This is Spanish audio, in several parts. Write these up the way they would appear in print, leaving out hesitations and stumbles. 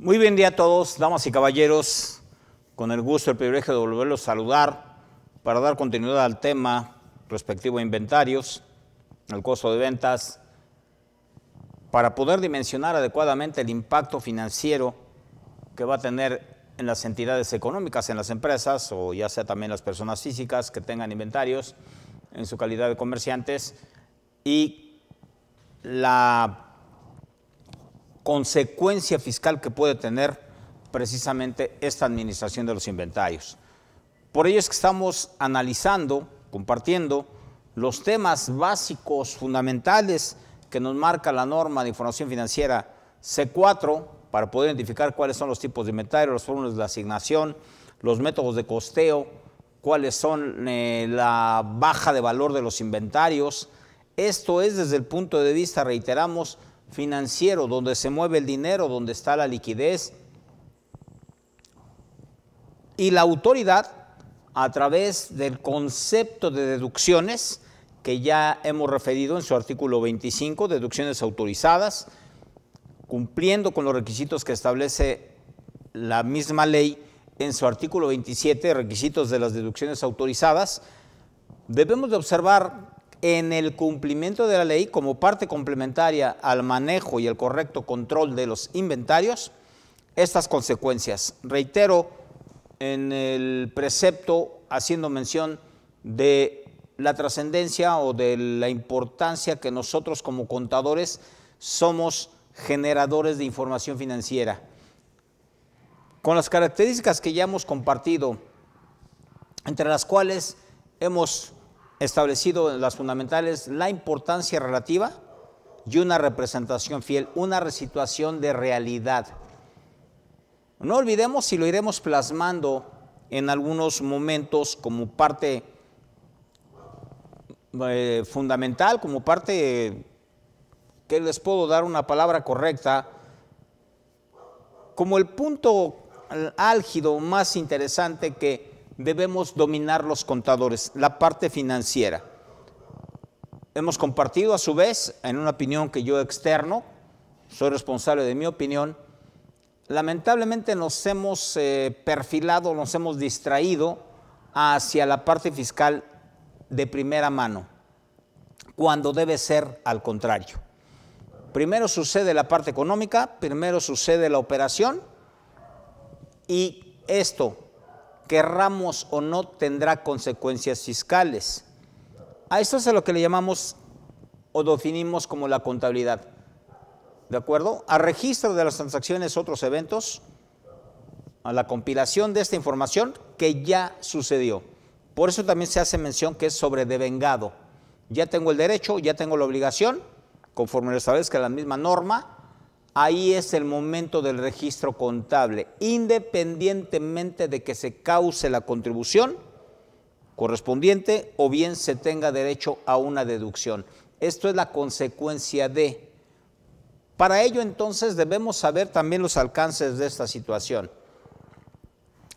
Muy buen día a todos, damas y caballeros. Con el gusto y el privilegio de volverlos a saludar para dar continuidad al tema respectivo a inventarios, el costo de ventas, para poder dimensionar adecuadamente el impacto financiero que va a tener en las entidades económicas, en las empresas, o ya sea también las personas físicas que tengan inventarios en su calidad de comerciantes, y la consecuencia fiscal que puede tener precisamente esta administración de los inventarios. Por ello es que estamos analizando, compartiendo los temas básicos, fundamentales que nos marca la norma de información financiera C4 para poder identificar cuáles son los tipos de inventario, las fórmulas de asignación, los métodos de costeo, cuáles son la baja de valor de los inventarios. Esto es desde el punto de vista, reiteramos, financiero, donde se mueve el dinero, donde está la liquidez. Y la autoridad, a través del concepto de deducciones, que ya hemos referido en su artículo 25, deducciones autorizadas, cumpliendo con los requisitos que establece la misma ley en su artículo 27, requisitos de las deducciones autorizadas, debemos de observar en el cumplimiento de la ley como parte complementaria al manejo y el correcto control de los inventarios, estas consecuencias. Reitero, en el precepto haciendo mención de la trascendencia o de la importancia que nosotros como contadores somos generadores de información financiera. Con las características que ya hemos compartido, entre las cuales hemos establecido las fundamentales, la importancia relativa y una representación fiel, una resituación de realidad. No olvidemos, y lo iremos plasmando en algunos momentos como parte fundamental, como parte que les puedo dar una palabra correcta, como el punto álgido más interesante que debemos dominar los contadores, la parte financiera. Hemos compartido a su vez, en una opinión que yo externo, soy responsable de mi opinión, lamentablemente nos hemos perfilado, nos hemos distraído hacia la parte fiscal de primera mano, cuando debe ser al contrario. Primero sucede la parte económica, primero sucede la operación, y esto, querramos o no, tendrá consecuencias fiscales. A esto es a lo que le llamamos o definimos como la contabilidad. ¿De acuerdo? A registro de las transacciones, otros eventos, a la compilación de esta información que ya sucedió. Por eso también se hace mención que es sobredevengado. Ya tengo el derecho, ya tengo la obligación, conforme lo establezca la misma norma. Ahí es el momento del registro contable, independientemente de que se cause la contribución correspondiente o bien se tenga derecho a una deducción. Esto es la consecuencia de. Para ello, entonces, debemos saber también los alcances de esta situación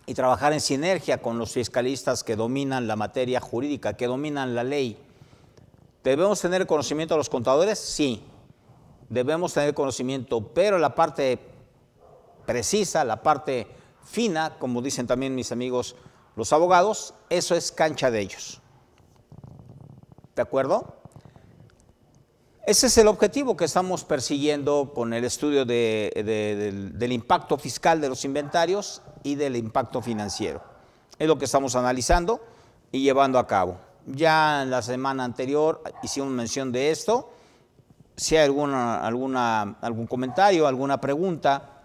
y trabajar en sinergia con los fiscalistas que dominan la materia jurídica, que dominan la ley. ¿Debemos tener conocimiento de los contadores? Sí. Debemos tener conocimiento, pero la parte precisa, la parte fina, como dicen también mis amigos los abogados, eso es cancha de ellos. ¿De acuerdo? Ese es el objetivo que estamos persiguiendo con el estudio del impacto fiscal de los inventarios y del impacto financiero. Es lo que estamos analizando y llevando a cabo. Ya en la semana anterior hicimos mención de esto. Si hay algún comentario, alguna pregunta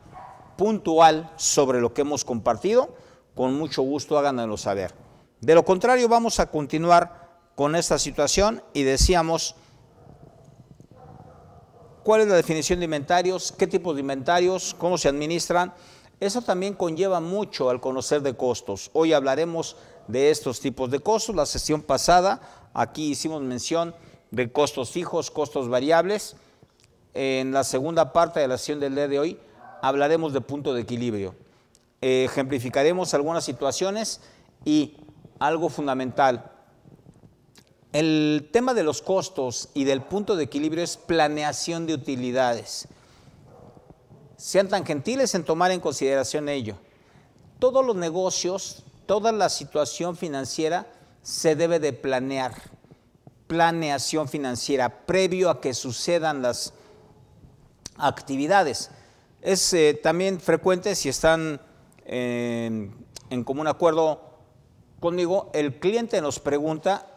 puntual sobre lo que hemos compartido, con mucho gusto háganoslo saber. De lo contrario, vamos a continuar con esta situación y decíamos, ¿cuál es la definición de inventarios? ¿Qué tipos de inventarios? ¿Cómo se administran? Eso también conlleva mucho al conocer de costos. Hoy hablaremos de estos tipos de costos. La sesión pasada, aquí hicimos mención de costos fijos, costos variables. En la segunda parte de la sesión del día de hoy hablaremos de punto de equilibrio. Ejemplificaremos algunas situaciones y algo fundamental. El tema de los costos y del punto de equilibrio es planeación de utilidades. sean tan gentiles en tomar en consideración ello. Todos los negocios, toda la situación financiera se debe de planear, planeación financiera, previo a que sucedan las actividades. Es también frecuente, si están en común acuerdo conmigo, el cliente nos pregunta,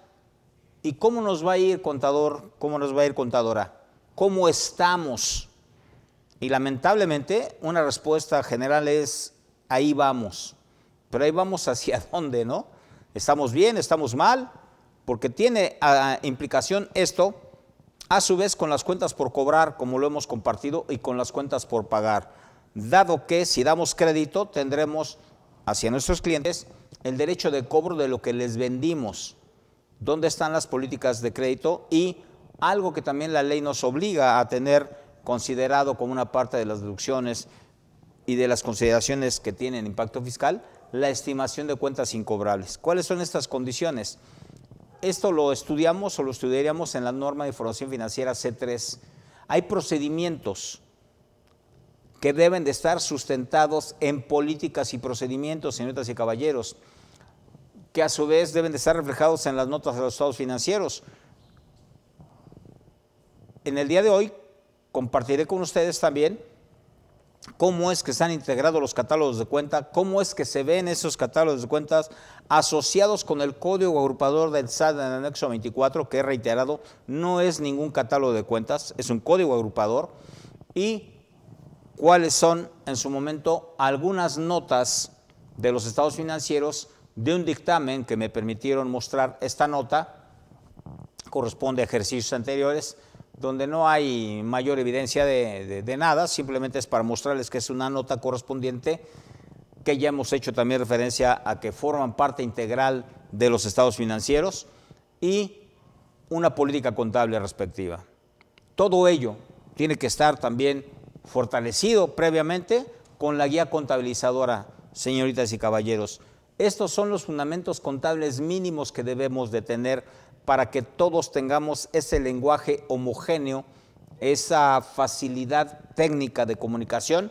¿y cómo nos va a ir, contador? ¿Cómo nos va a ir, contadora? ¿Cómo estamos? Y lamentablemente una respuesta general es, ahí vamos. Pero ahí vamos hacia dónde, ¿no? ¿Estamos bien? ¿Estamos mal? Porque tiene implicación esto, a su vez, con las cuentas por cobrar, como lo hemos compartido, y con las cuentas por pagar. Dado que si damos crédito, tendremos hacia nuestros clientes el derecho de cobro de lo que les vendimos. ¿Dónde están las políticas de crédito? Y algo que también la ley nos obliga a tener considerado como una parte de las deducciones y de las consideraciones que tienen impacto fiscal, la estimación de cuentas incobrables. ¿Cuáles son estas condiciones? Esto lo estudiamos o lo estudiaríamos en la norma de información financiera C3. Hay procedimientos que deben de estar sustentados en políticas y procedimientos, señoritas y caballeros, que a su vez deben de estar reflejados en las notas de los estados financieros. En el día de hoy compartiré con ustedes también cómo es que están integrados los catálogos de cuenta, cómo es que se ven esos catálogos de cuentas asociados con el código agrupador del SAT en el anexo 24, que he reiterado, no es ningún catálogo de cuentas, es un código agrupador, y cuáles son en su momento algunas notas de los estados financieros de un dictamen que me permitieron mostrar. Esta nota corresponde a ejercicios anteriores, donde no hay mayor evidencia de nada, simplemente es para mostrarles que es una nota correspondiente, que ya hemos hecho también referencia a que forman parte integral de los estados financieros, y una política contable respectiva. Todo ello tiene que estar también fortalecido previamente con la guía contabilizadora, señoritas y caballeros. Estos son los fundamentos contables mínimos que debemos de tener para que todos tengamos ese lenguaje homogéneo, esa facilidad técnica de comunicación,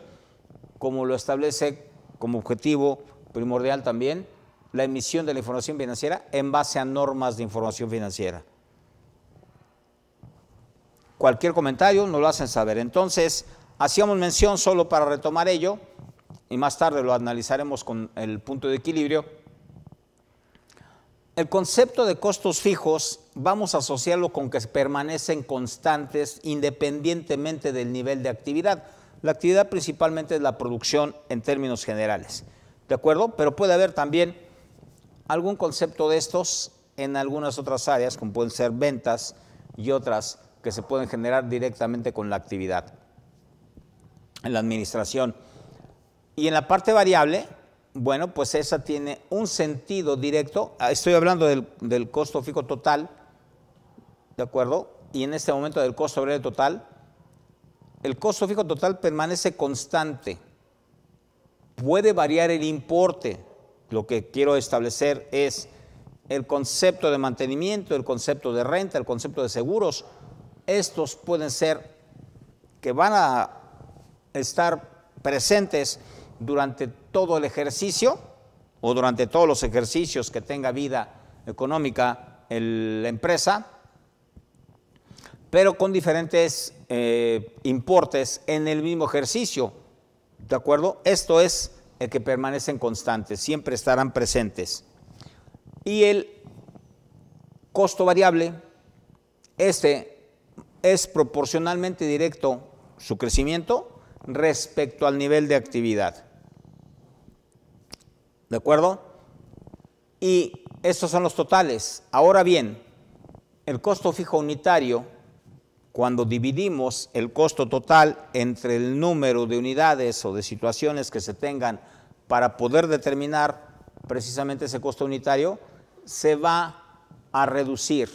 como lo establece como objetivo primordial también la emisión de la información financiera en base a normas de información financiera. Cualquier comentario nos lo hacen saber. Entonces, hacíamos mención, solo para retomar ello, y más tarde lo analizaremos con el punto de equilibrio. El concepto de costos fijos vamos a asociarlo con que permanecen constantes independientemente del nivel de actividad. La actividad principalmente es la producción en términos generales, ¿de acuerdo? Pero puede haber también algún concepto de estos en algunas otras áreas, como pueden ser ventas y otras que se pueden generar directamente con la actividad en la administración. Y en la parte variable, bueno, pues esa tiene un sentido directo. Estoy hablando del costo fijo total, ¿de acuerdo? Y en este momento del costo variable total. El costo fijo total permanece constante. Puede variar el importe. Lo que quiero establecer es el concepto de mantenimiento, el concepto de renta, el concepto de seguros. Estos pueden ser que van a estar presentes durante todo el ejercicio o durante todos los ejercicios que tenga vida económica la empresa, pero con diferentes importes en el mismo ejercicio, ¿de acuerdo? Esto es el que permanecen constantes, siempre estarán presentes. Y el costo variable, este es proporcionalmente directo su crecimiento respecto al nivel de actividad. ¿De acuerdo? Y estos son los totales. Ahora bien, el costo fijo unitario, cuando dividimos el costo total entre el número de unidades o de situaciones que se tengan para poder determinar precisamente ese costo unitario, se va a reducir.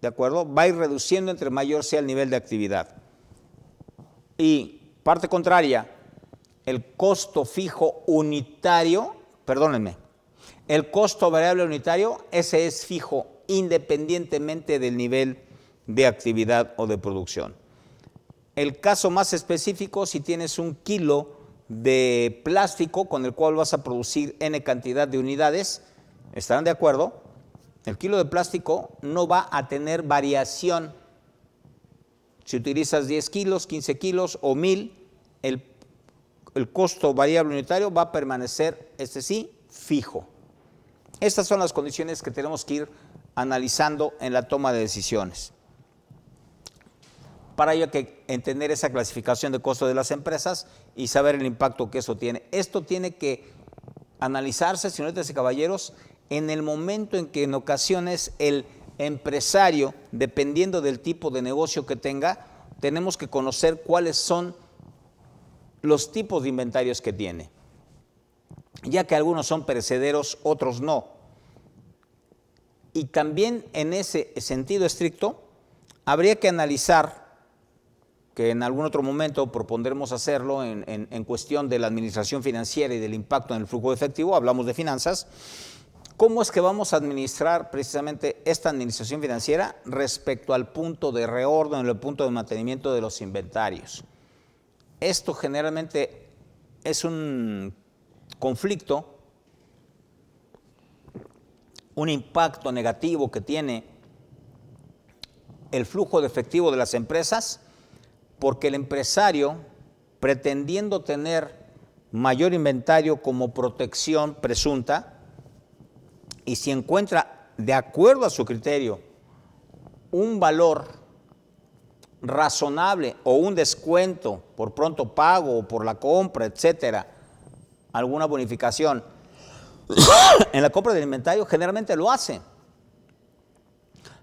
¿De acuerdo? Va a ir reduciendo entre mayor sea el nivel de actividad. Y parte contraria, el costo fijo unitario, perdónenme, el costo variable unitario, ese es fijo independientemente del nivel de actividad o de producción. El caso más específico, si tienes 1 kilo de plástico con el cual vas a producir N cantidad de unidades, ¿estarán de acuerdo? El kilo de plástico no va a tener variación. Si utilizas 10 kilos, 15 kilos o 1000, el costo variable unitario va a permanecer, sí, fijo. Estas son las condiciones que tenemos que ir analizando en la toma de decisiones. Para ello hay que entender esa clasificación de costo de las empresas y saber el impacto que eso tiene. Esto tiene que analizarse, señoritas y caballeros, en el momento en que en ocasiones el empresario, dependiendo del tipo de negocio que tenga, tenemos que conocer cuáles son los tipos de inventarios que tiene, ya que algunos son perecederos, otros no. Y también en ese sentido estricto, habría que analizar, que en algún otro momento propondremos hacerlo en cuestión de la administración financiera y del impacto en el flujo de efectivo, hablamos de finanzas, cómo es que vamos a administrar precisamente esta administración financiera respecto al punto de reorden, el punto de mantenimiento de los inventarios. Esto generalmente es un conflicto, un impacto negativo que tiene el flujo de efectivo de las empresas, porque el empresario, pretendiendo tener mayor inventario como protección presunta, y si encuentra, de acuerdo a su criterio, un valor razonable o un descuento por pronto pago o por la compra, etcétera, alguna bonificación en la compra del inventario, generalmente lo hace.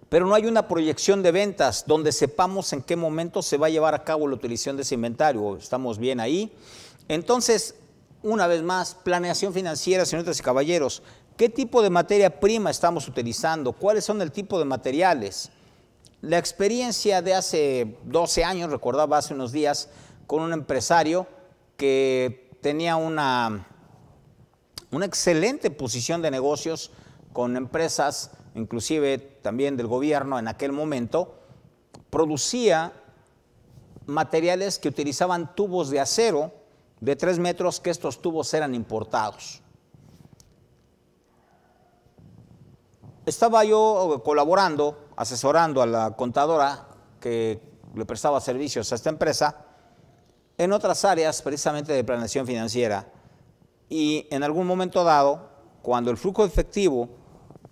Pero no hay una proyección de ventas donde sepamos en qué momento se va a llevar a cabo la utilización de ese inventario. ¿Estamos bien ahí? Entonces, una vez más, planeación financiera, señoritas y caballeros. ¿Qué tipo de materia prima estamos utilizando? ¿Cuáles son el tipo de materiales? La experiencia de hace 12 años, recordaba hace unos días, con un empresario que tenía una excelente posición de negocios con empresas, inclusive también del gobierno en aquel momento, producía materiales que utilizaban tubos de acero de 3 metros, que estos tubos eran importados. Estaba yo colaborando, asesorando a la contadora que le prestaba servicios a esta empresa en otras áreas precisamente de planeación financiera, y en algún momento dado, cuando el flujo efectivo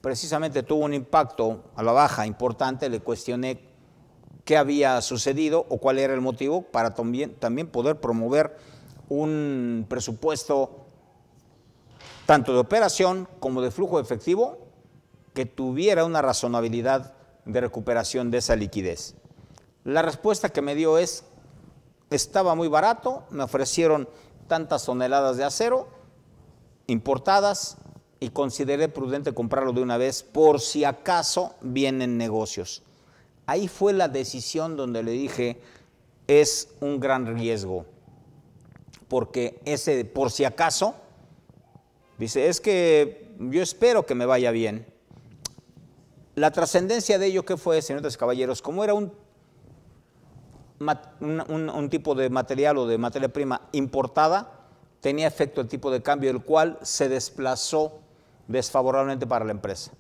precisamente tuvo un impacto a la baja importante, le cuestioné qué había sucedido o cuál era el motivo para también poder promover un presupuesto tanto de operación como de flujo efectivo que tuviera una razonabilidad de recuperación de esa liquidez. La respuesta que me dio es: estaba muy barato, me ofrecieron tantas toneladas de acero importadas y consideré prudente comprarlo de una vez por si acaso vienen negocios. Ahí fue la decisión donde le dije, es un gran riesgo, porque ese por si acaso, dice, es que yo espero que me vaya bien. La trascendencia de ello, ¿qué fue, señores caballeros? Como era un tipo de material o de materia prima importada, tenía efecto el tipo de cambio, el cual se desplazó desfavorablemente para la empresa.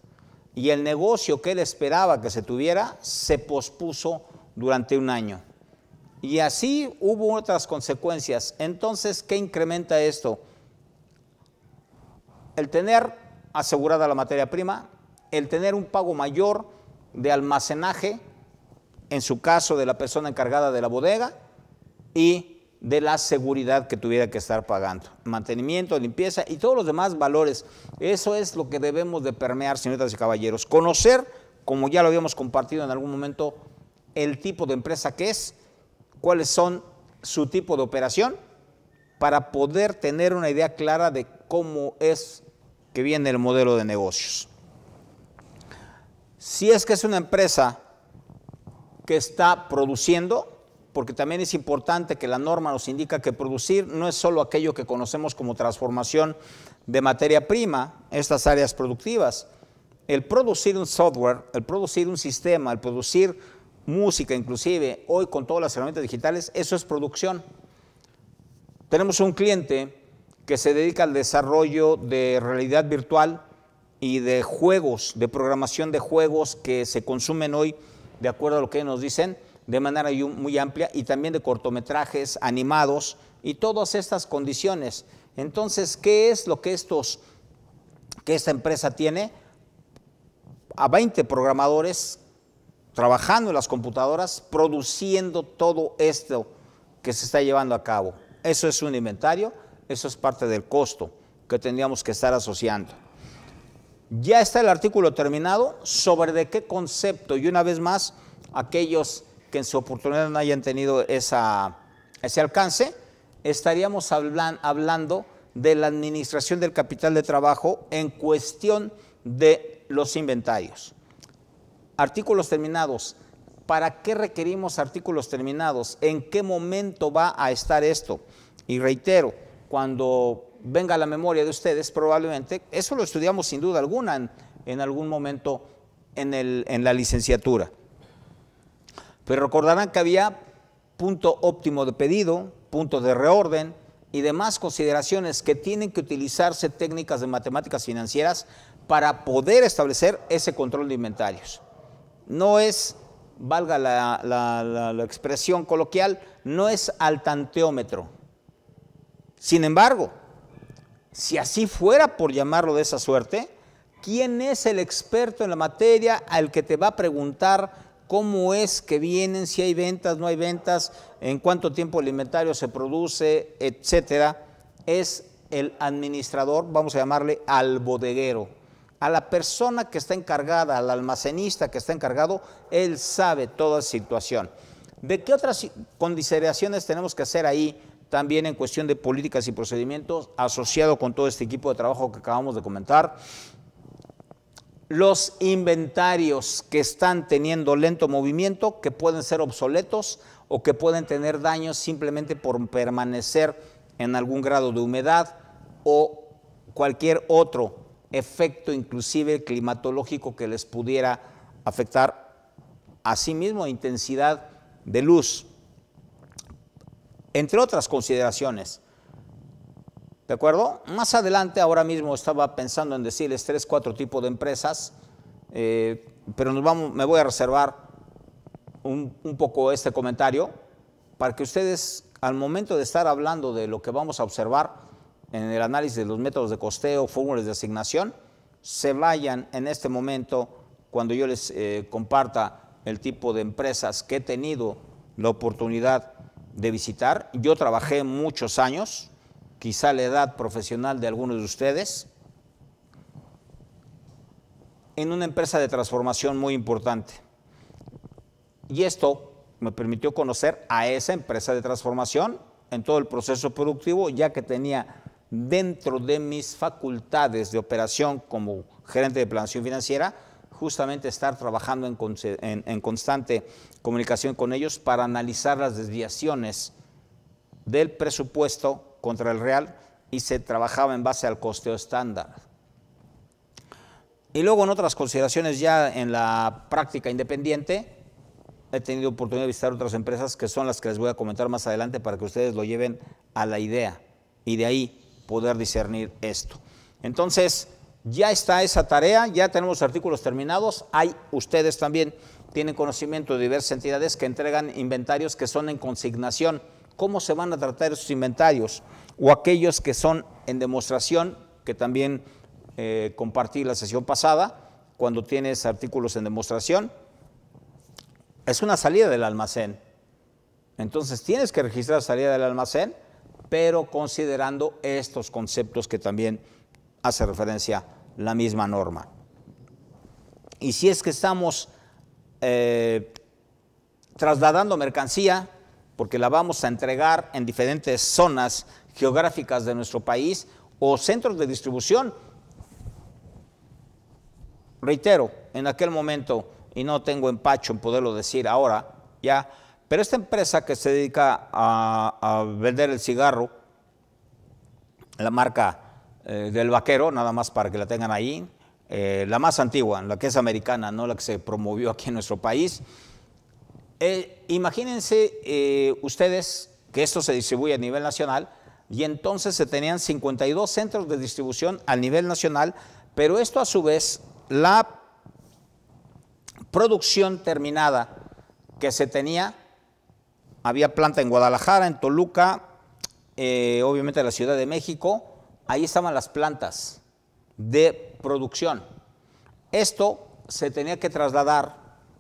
Y el negocio que él esperaba que se tuviera se pospuso durante un año. Y así hubo otras consecuencias. Entonces, ¿qué incrementa esto? El tener asegurada la materia prima, el tener un pago mayor de almacenaje, en su caso de la persona encargada de la bodega, y de la seguridad que tuviera que estar pagando, mantenimiento, limpieza y todos los demás valores. Eso es lo que debemos de permear, señoritas y caballeros. Conocer, como ya lo habíamos compartido en algún momento, el tipo de empresa que es, cuáles son su tipo de operación, para poder tener una idea clara de cómo es que viene el modelo de negocios. Si es que es una empresa que está produciendo, porque también es importante que la norma nos indica que producir no es solo aquello que conocemos como transformación de materia prima, estas áreas productivas. El producir un software, el producir un sistema, el producir música inclusive, hoy con todas las herramientas digitales, eso es producción. Tenemos un cliente que se dedica al desarrollo de realidad virtual y de juegos, de programación de juegos que se consumen hoy, de acuerdo a lo que nos dicen, de manera muy amplia, y también de cortometrajes animados y todas estas condiciones. Entonces, ¿qué es lo que esta empresa tiene? A 20 programadores trabajando en las computadoras, produciendo todo esto que se está llevando a cabo. Eso es un inventario, eso es parte del costo que tendríamos que estar asociando. Ya está el artículo terminado sobre de qué concepto, y una vez más, aquellos que en su oportunidad no hayan tenido ese alcance, estaríamos hablando de la administración del capital de trabajo en cuestión de los inventarios. Artículos terminados. ¿Para qué requerimos artículos terminados? ¿En qué momento va a estar esto? Y reitero, cuando venga a la memoria de ustedes, probablemente, eso lo estudiamos sin duda alguna en algún momento en la licenciatura. Pero recordarán que había punto óptimo de pedido, punto de reorden y demás consideraciones que tienen que utilizarse técnicas de matemáticas financieras para poder establecer ese control de inventarios. No es, valga la expresión coloquial, no es al tanteómetro. Sin embargo, si así fuera, por llamarlo de esa suerte, ¿quién es el experto en la materia al que te va a preguntar cómo es que vienen, si hay ventas, no hay ventas, en cuánto tiempo el inventario se produce, etcétera? Es el administrador, vamos a llamarle al bodeguero, a la persona que está encargada, al almacenista que está encargado, él sabe toda esa situación. ¿De qué otras consideraciones tenemos que hacer ahí también en cuestión de políticas y procedimientos asociado con todo este equipo de trabajo que acabamos de comentar? Los inventarios que están teniendo lento movimiento, que pueden ser obsoletos o que pueden tener daños simplemente por permanecer en algún grado de humedad o cualquier otro efecto, inclusive climatológico, que les pudiera afectar, asimismo intensidad de luz, entre otras consideraciones. ¿De acuerdo? Más adelante, ahora mismo estaba pensando en decirles 3, 4 tipos de empresas, pero me voy a reservar un poco este comentario para que ustedes, al momento de estar hablando de lo que vamos a observar en el análisis de los métodos de costeo, fórmulas de asignación, se vayan en este momento, cuando yo les comparta el tipo de empresas que he tenido la oportunidad de visitar. Yo trabajé muchos años, quizá la edad profesional de algunos de ustedes, en una empresa de transformación muy importante. Y esto me permitió conocer a esa empresa de transformación en todo el proceso productivo, ya que tenía dentro de mis facultades de operación como gerente de planación financiera, justamente estar trabajando en constante comunicación con ellos para analizar las desviaciones del presupuesto contra el real, y se trabajaba en base al costeo estándar. Y luego, en otras consideraciones ya en la práctica independiente, he tenido oportunidad de visitar otras empresas que son las que les voy a comentar más adelante para que ustedes lo lleven a la idea y de ahí poder discernir esto. Entonces, ya está esa tarea, ya tenemos artículos terminados. Ustedes también tienen conocimiento de diversas entidades que entregan inventarios que son en consignación. ¿Cómo se van a tratar esos inventarios? O aquellos que son en demostración, que también compartí la sesión pasada, cuando tienes artículos en demostración, es una salida del almacén. Entonces tienes que registrar salida del almacén, pero considerando estos conceptos que también hace referencia la misma norma. Y si es que estamos trasladando mercancía, porque la vamos a entregar en diferentes zonas geográficas de nuestro país o centros de distribución. Reitero, en aquel momento, y no tengo empacho en poderlo decir ahora, ya, pero esta empresa que se dedica a vender el cigarro, la marca del Vaquero, nada más para que la tengan ahí, la más antigua, la que es americana, no la que se promovió aquí en nuestro país, Imagínense ustedes que esto se distribuye a nivel nacional y entonces se tenían 52 centros de distribución a nivel nacional, pero esto a su vez, la producción terminada que se tenía, había planta en Guadalajara, en Toluca, obviamente en la Ciudad de México, ahí estaban las plantas de producción. Esto se tenía que trasladar,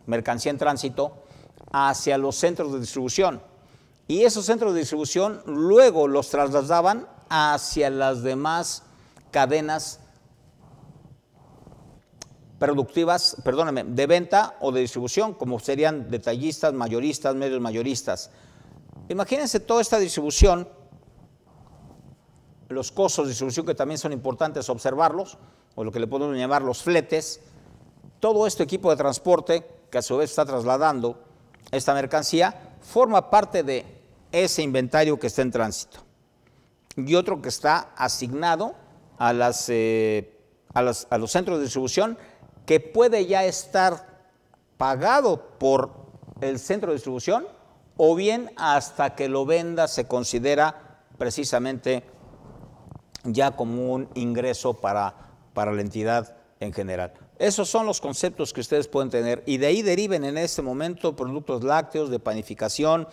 mercancía en tránsito, hacia los centros de distribución. Y esos centros de distribución luego los trasladaban hacia las demás cadenas productivas, perdónenme, de venta o de distribución, como serían detallistas, mayoristas, medios mayoristas. Imagínense toda esta distribución, los costos de distribución que también son importantes observarlos, o lo que le podemos llamar los fletes, todo este equipo de transporte que a su vez está trasladando esta mercancía, forma parte de ese inventario que está en tránsito. Y otro que está asignado a los centros de distribución, que puede ya estar pagado por el centro de distribución, o bien hasta que lo venda se considera precisamente ya como un ingreso para la entidad en general. Esos son los conceptos que ustedes pueden tener y de ahí deriven en este momento productos lácteos, de panificación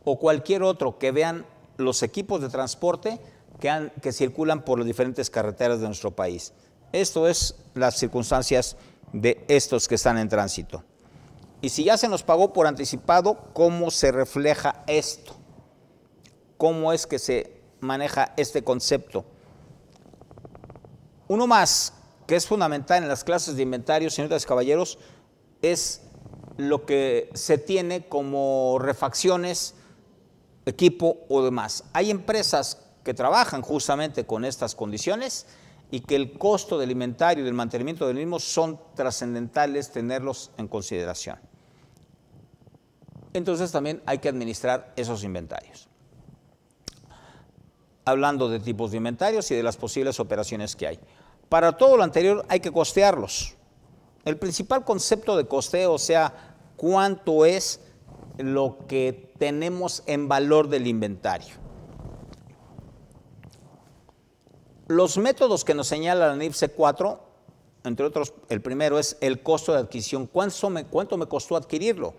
o cualquier otro que vean los equipos de transporte que circulan por las diferentes carreteras de nuestro país. Esto es las circunstancias de estos que están en tránsito. Y si ya se nos pagó por anticipado, ¿cómo se refleja esto? ¿Cómo es que se maneja este concepto? Uno más, que es fundamental en las clases de inventario, señoritas y caballeros, es lo que se tiene como refacciones, equipo o demás. Hay empresas que trabajan justamente con estas condiciones y que el costo del inventario y del mantenimiento del mismo son trascendentales tenerlos en consideración. Entonces también hay que administrar esos inventarios. Hablando de tipos de inventarios y de las posibles operaciones que hay. Para todo lo anterior hay que costearlos. El principal concepto de costeo, o sea, cuánto es lo que tenemos en valor del inventario. Los métodos que nos señala la NIF C4, entre otros, el primero es el costo de adquisición. ¿Cuánto me costó adquirirlo?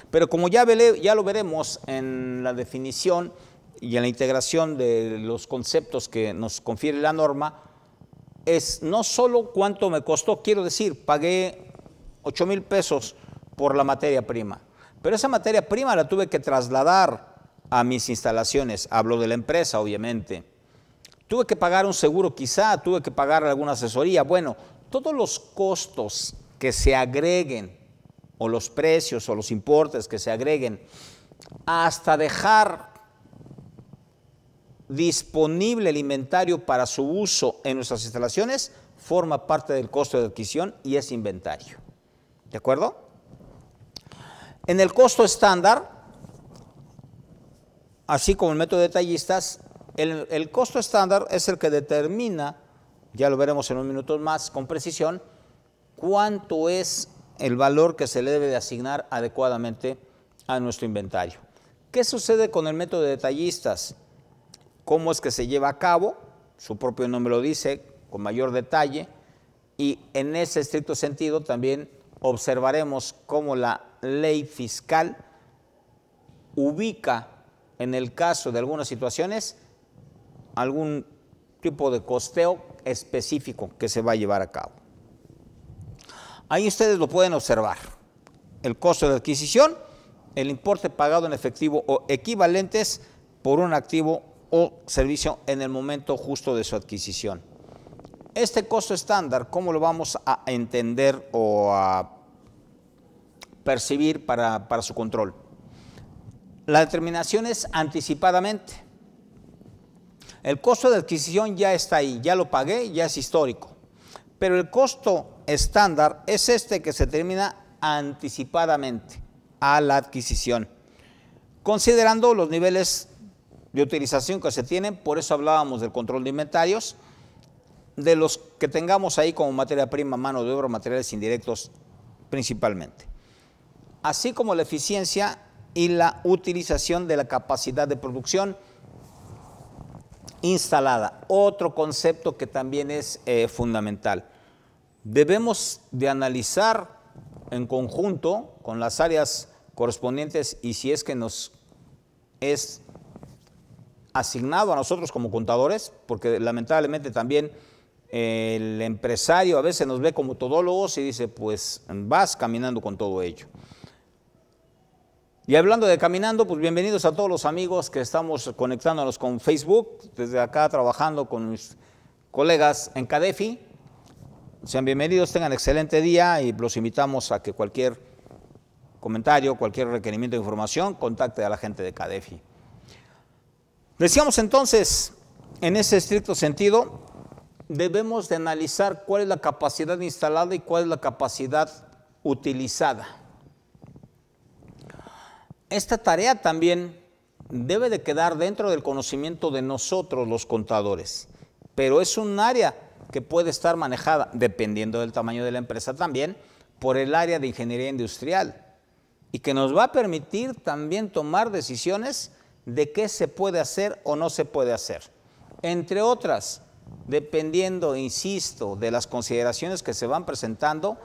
Pero como ya lo veremos en la definición y en la integración de los conceptos que nos confiere la norma, es no solo cuánto me costó, quiero decir, pagué 8,000 pesos por la materia prima, pero esa materia prima la tuve que trasladar a mis instalaciones, hablo de la empresa obviamente, tuve que pagar un seguro quizá, tuve que pagar alguna asesoría, bueno, todos los costos que se agreguen, o los precios o los importes que se agreguen, hasta dejar disponible el inventario para su uso en nuestras instalaciones, forma parte del costo de adquisición y es inventario. ¿De acuerdo? En el costo estándar, así como el método de detallistas, el costo estándar es el que determina, ya lo veremos en unos minutos más con precisión, cuánto es el valor que se le debe de asignar adecuadamente a nuestro inventario. ¿Qué sucede con el método de detallistas? ¿Cómo es que se lleva a cabo? Su propio nombre lo dice, con mayor detalle, y en ese estricto sentido también observaremos cómo la ley fiscal ubica, en el caso de algunas situaciones, algún tipo de costeo específico que se va a llevar a cabo. Ahí ustedes lo pueden observar. El costo de adquisición, el importe pagado en efectivo o equivalentes por un activo o servicio en el momento justo de su adquisición. Este costo estándar, ¿cómo lo vamos a entender o a percibir para su control? La determinación es anticipadamente. El costo de adquisición ya está ahí, ya lo pagué, ya es histórico. Pero el costo estándar es este que se determina anticipadamente a la adquisición, considerando los niveles de utilización que se tienen, por eso hablábamos del control de inventarios, de los que tengamos ahí como materia prima, mano de obra, materiales indirectos principalmente. Así como la eficiencia y la utilización de la capacidad de producción instalada. Otro concepto que también es fundamental. Debemos de analizar en conjunto con las áreas correspondientes y si es que nos es asignado a nosotros como contadores, porque lamentablemente también el empresario a veces nos ve como todólogos y dice, pues vas caminando con todo ello. Y hablando de caminando, pues bienvenidos a todos los amigos que estamos conectándonos con Facebook, desde acá trabajando con mis colegas en CADEFI. Sean bienvenidos, tengan excelente día y los invitamos a que cualquier comentario, cualquier requerimiento de información, contacte a la gente de CADEFI. Decíamos entonces, en ese estricto sentido, debemos de analizar cuál es la capacidad instalada y cuál es la capacidad utilizada. Esta tarea también debe de quedar dentro del conocimiento de nosotros los contadores, pero es un área que puede estar manejada, dependiendo del tamaño de la empresa también, por el área de ingeniería industrial y que nos va a permitir también tomar decisiones de qué se puede hacer o no se puede hacer. Entre otras, dependiendo, insisto, de las consideraciones que se van presentando,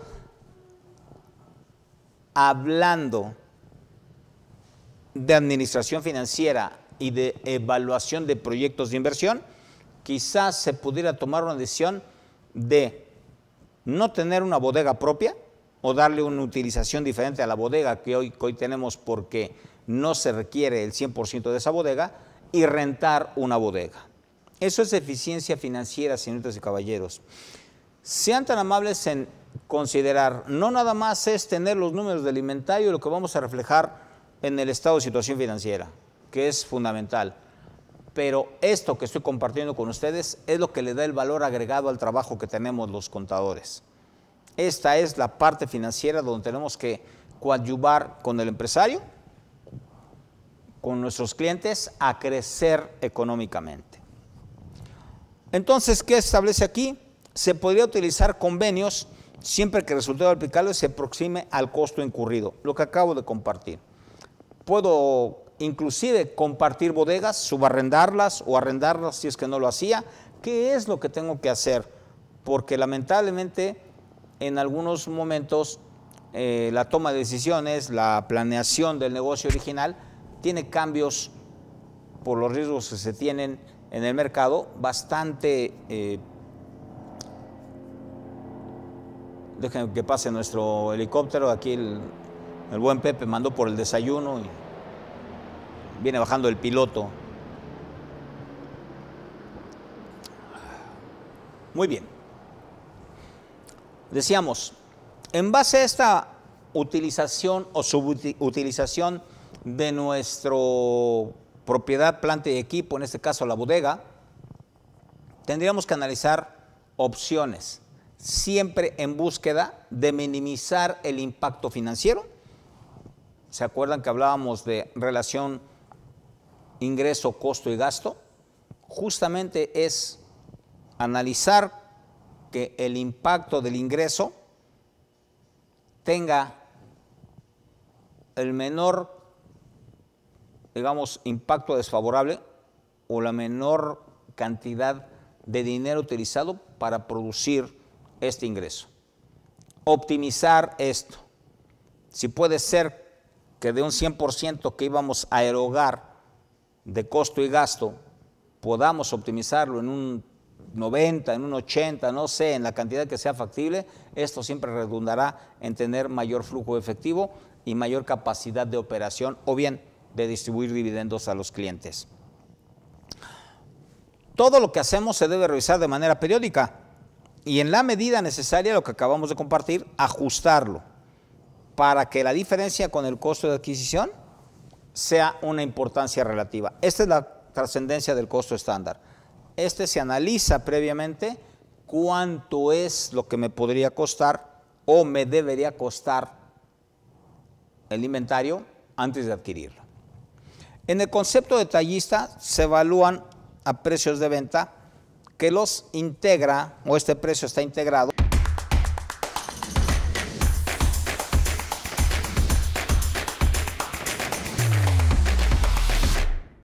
hablando de administración financiera y de evaluación de proyectos de inversión, quizás se pudiera tomar una decisión de no tener una bodega propia o darle una utilización diferente a la bodega que hoy tenemos porque no se requiere el 100% de esa bodega y rentar una bodega. Eso es eficiencia financiera, señoritas y caballeros. Sean tan amables en considerar, no nada más es tener los números del inventario y lo que vamos a reflejar en el estado de situación financiera, que es fundamental. Pero esto que estoy compartiendo con ustedes es lo que le da el valor agregado al trabajo que tenemos los contadores. Esta es la parte financiera donde tenemos que coadyuvar con el empresario, con nuestros clientes, a crecer económicamente. Entonces, ¿qué establece aquí? Se podría utilizar convenios siempre que el resultado aplicable se aproxime al costo incurrido, lo que acabo de compartir. Puedo inclusive compartir bodegas, subarrendarlas o arrendarlas si es que no lo hacía. ¿Qué es lo que tengo que hacer? Porque lamentablemente en algunos momentos la toma de decisiones, la planeación del negocio original tiene cambios por los riesgos que se tienen en el mercado bastante. Dejen que pase nuestro helicóptero. Aquí el buen Pepe mandó por el desayuno y viene bajando el piloto. Muy bien. Decíamos, en base a esta utilización o subutilización de nuestra propiedad, planta y equipo, en este caso la bodega, tendríamos que analizar opciones, siempre en búsqueda de minimizar el impacto financiero. ¿Se acuerdan que hablábamos de relación ingreso, costo y gasto? Justamente es analizar que el impacto del ingreso tenga el menor, digamos, impacto desfavorable o la menor cantidad de dinero utilizado para producir este ingreso. Optimizar esto. Si puede ser que de un 100% que íbamos a erogar de costo y gasto, podamos optimizarlo en un 90, en un 80, no sé, en la cantidad que sea factible, esto siempre redundará en tener mayor flujo efectivo y mayor capacidad de operación o bien de distribuir dividendos a los clientes. Todo lo que hacemos se debe revisar de manera periódica y en la medida necesaria, lo que acabamos de compartir, ajustarlo para que la diferencia con el costo de adquisición sea una importancia relativa. Esta es la trascendencia del costo estándar. Este se analiza previamente cuánto es lo que me podría costar o me debería costar el inventario antes de adquirirlo. En el concepto detallista se evalúan a precios de venta que los integra, o este precio está integrado